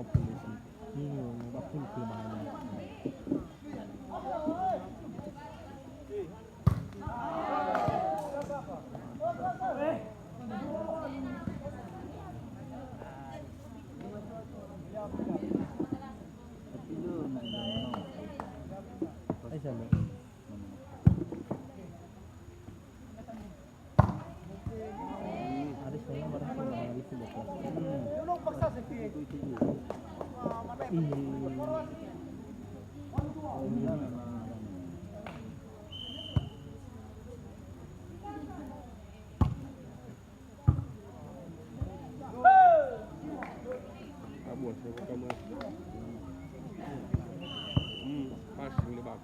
polisi. Ini waktu kelemahan. Ay sama. Aris na yung barang sa alis sila po. Tulong paksa sa piye. Pas boleh bang.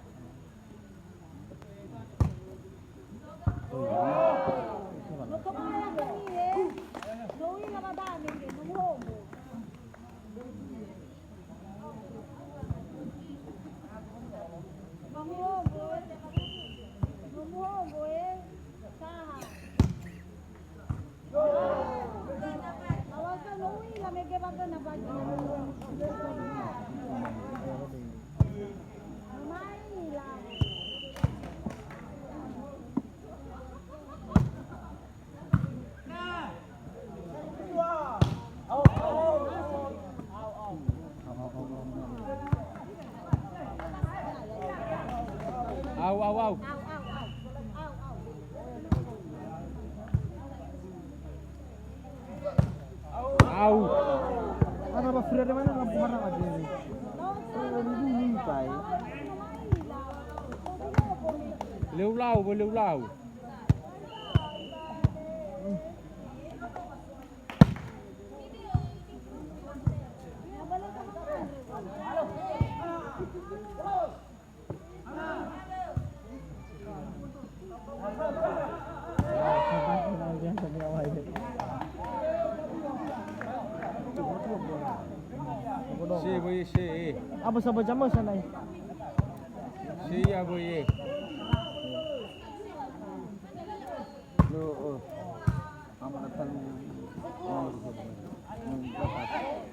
Au. Au. Ano ba free naman ang pumarang ka din? Hindi tay. Liu lao. Si. Abo sa baja mo sanay. Si ya boye. Oo. Amo na tan. Oh, dapat.